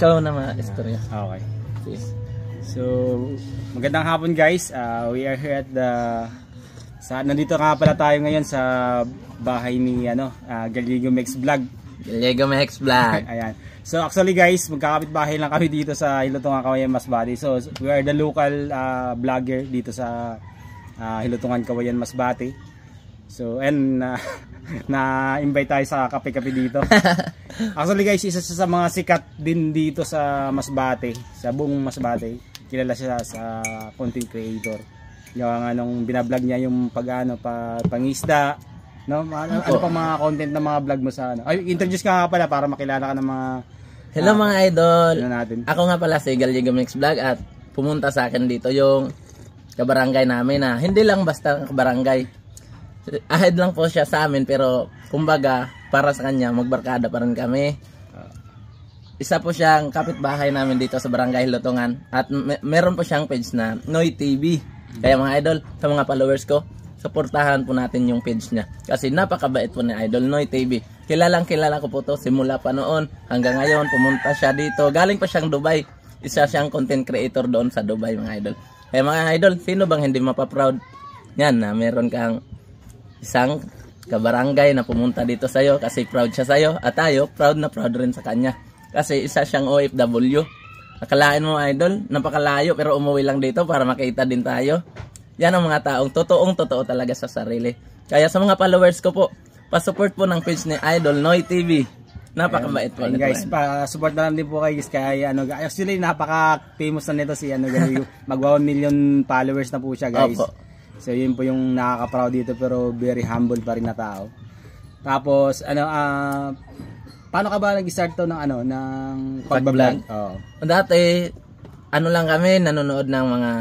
ikaw na ma-istorya. Okay. Yes. So, magandang hapon guys. We are here at nandito nga pala tayo ngayon sa bahay ni Gallego Mex Vlog. Gallego Mex Vlog. Ayan. So actually guys, magkakapit bahay lang kami dito sa Hilutungan, Kawayan, Masbate. So we are the local vlogger dito sa Hilutungan, Kawayan, Masbate. So and na-invite tayo sa kape-kape dito. Actually guys, isa sa mga sikat din dito sa Masbate, sa buong Masbate. Kilala siya sa content creator. Yung anong binablog niya yung pangisda, no? Ano pa mga content ng mga vlog mo sa ano? Ay, introduce ka nga pala para makilala ka ng mga hello mga idol. Natin. Ako nga pala si Gallego Mex Vlog at pumunta sa akin dito yung kabarangay namin na hindi lang basta kabarangay. Ahead lang po siya sa amin pero kumbaga para sa kanya magbarkada pa rin kami. Isa po siyang kapitbahay namin dito sa Barangay Hilutungan at meron po siyang page na Noy TV. Kaya mga idol, sa mga followers ko, suportahan po natin yung page niya. Kasi napakabait po ni Idol Noy TV. Kilala ko po to simula pa noon hanggang ngayon. Pumunta siya dito. Galing pa siyang Dubai. Isa siyang content creator doon sa Dubai mga idol. Kaya mga idol, sino bang hindi mapaproud? Yan na meron kang isang kabarangay na pumunta dito sa'yo kasi proud siya sa'yo. At tayo, proud na proud rin sa kanya. Kasi isa siyang OFW. Akalain mo idol, napakalayo pero umuwi lang dito para makita din tayo. Yan ang mga taong totoo talaga sa sarili. Kaya sa mga followers ko po, pa-support po ng page ni Idol Noy TV. Napakabait po nito. Guys, pa-support na lang din po kayo guys. Kaya actually napaka-famous na nito si Gallego. Magwa 1 million followers na po siya guys. Opo. So yun po yung nakaka-proud dito pero very humble pa rin na tao. Tapos paano ka ba nag-start to ng pagbablog? Oh. Dati lang kami nanonood ng mga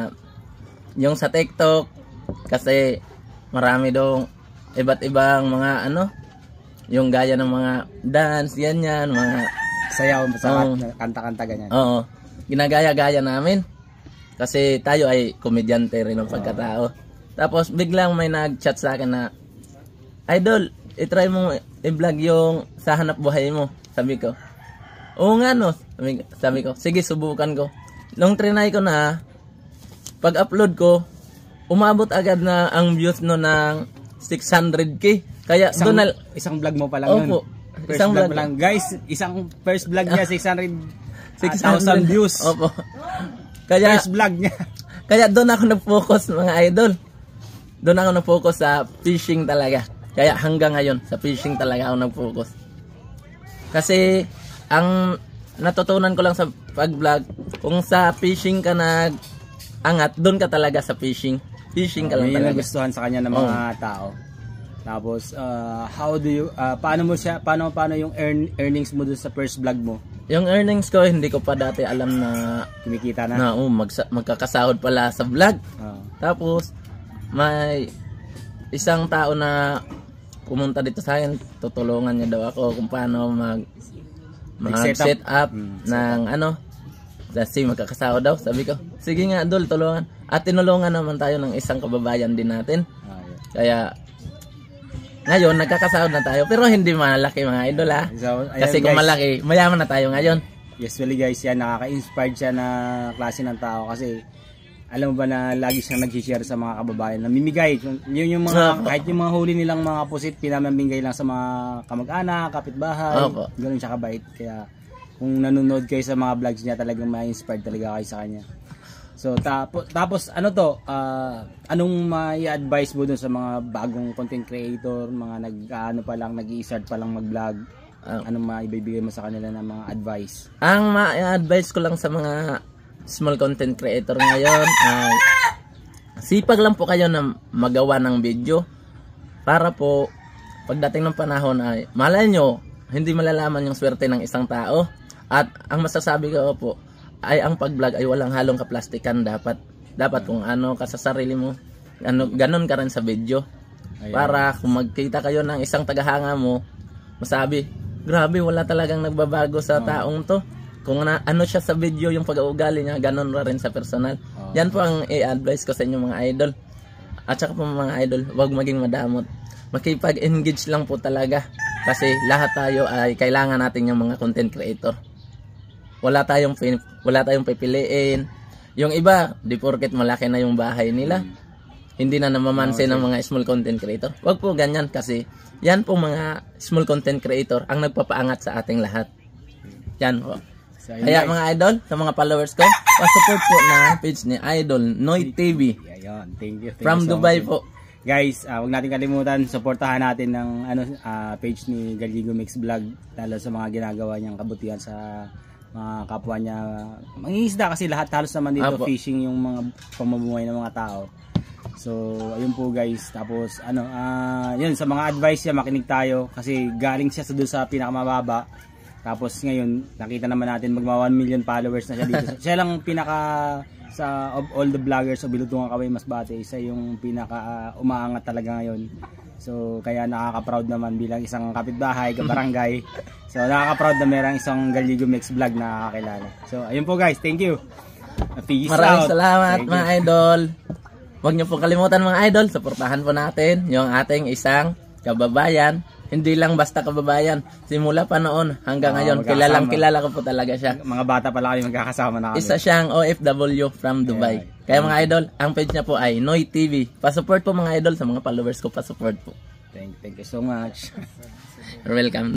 yung sa TikTok kasi marami dong iba't ibang mga yung gaya ng mga dance yan mga sayaw kanta-kanta ganyan. Oo. Ginagaya-gaya namin kasi tayo ay komedyante rin ng pagkatao. Tapos biglang may nag-chat sa akin na idol, i-try mo i-vlog yung sa hanap buhay mo. Sabi ko, oo nga no. Sabi ko, sige subukan ko. Nung trinay ko na, pag-upload ko, umabot agad na ang views no ng 600k. Kaya isang vlog mo pa lang yun. First isang vlog lang. Guys, isang first vlog niya 600,000 views. Opo. Kaya first vlog niya. Kaya doon ako nag-focus mga idol. Doon ako nag-focus sa fishing talaga. Kaya hanggang ngayon sa fishing talaga ako nag-focus. Kasi ang natutunan ko lang sa pag-vlog, kung sa fishing ka nag-angat, doon ka talaga sa fishing. Fishing ka lang talaga. May nagustuhan sa kanya ng mga tao. Tapos how do you paano yung earnings mo doon sa first vlog mo? Yung earnings ko hindi ko pa dati alam na kumikita na. Magkakasahod pala sa vlog. Tapos may isang tao na pumunta dito sa akin, tutulungan niya daw ako kung paano mag-set up ng kasi magkakasahod daw. Sabi ko, sige nga Dol, tulungan. At tinulungan naman tayo ng isang kababayan din natin. Kaya ngayon nagkakasahod na tayo pero hindi malaki mga idol So, kasi kung guys, malaki, mayaman na tayo ngayon. Usually guys, yan nakaka-inspired siya na klase ng tao kasi alam mo ba na lagi siyang nag-share sa mga kababayan, namimigay. Yung mga kahit yung mga huli nilang mga pusit, pinamimigay lang sa mga kamag-anak, kapitbahay. Ganoon siya kabait. Kaya kung nanonood kayo sa mga vlogs niya, talagang ma-inspired talaga kayo sa kanya. So tapos anong mai-advise mo dun sa mga bagong content creator, mga nag-i-start pa lang mag-vlog? Anong maibibigay mo sa kanila ng mga advice? Ang ma-advise ko lang sa mga small content creator ngayon ay sipag lang po kayo na magawa ng video para po pagdating ng panahon ay malay nyo hindi malalaman yung swerte ng isang tao. At ang masasabi ko po ay ang pag-vlog ay walang halong kaplastikan. Dapat kung ka sa sarili mo, ganon ka rin sa video. Para kung magkita kayo ng isang tagahanga mo, masabi, grabe wala talagang nagbabago sa taong to. Kung siya sa video, yung pag-uugali niya, ganon rin sa personal. Yan po ang i-advise ko sa inyo mga idol. At saka po mga idol, huwag maging madamot. Makipag-engage lang po talaga. Kasi lahat tayo ay kailangan natin yung mga content creator. wala tayong pipiliin. Yung iba, di porket malaki na yung bahay nila, hindi na namamansin ng mga small content creator. Wag po ganyan kasi yan po mga small content creator ang nagpapaangat sa ating lahat. Yan po. So, ayun, Kaya guys. mga idol, sa mga followers ko, pa-support po na page ni Idol Noy TV Ayun, thank you. from so Dubai much. po. Guys, huwag natin kalimutan, suportahan natin ng page ni Galigo Mix Vlog, lalo sa mga ginagawa niyang kabutihan sa mga kapwa niya. Mangingisda kasi lahat halos naman dito Apo. fishing yung mga pamumuhay ng mga tao. So, ayun po guys. Tapos yun sa mga advice niya, makinig tayo kasi galing siya doon sa pinakamababa. Tapos ngayon, nakita naman natin magma 1 million followers na siya dito. Siya lang pinaka sa of all the vloggers of Bilutungan Kaway Masbate, isa yung pinaka umaangat talaga ngayon. So kaya nakaka-proud naman bilang isang kapitbahay, kabarangay. So nakaka-proud na merang isang Galigo Mix Vlog na nakakilala. So ayun po guys, thank you. Peace Maraming out. salamat Thank mga idol. Huwag niyo po kalimutan mga idol, suportahan po natin yung ating isang kababayan. Hindi lang basta kababayan. Simula pa noon hanggang ngayon, magkakasama. kilala ko po talaga siya. Mga bata pala kami magkakasama na kami. Isa siyang OFW from Dubai. Kaya mga idol, ang page niya po ay Noy TV. Pa-support po mga idol sa mga followers ko, pa-support po. Thank you so much. You're welcome.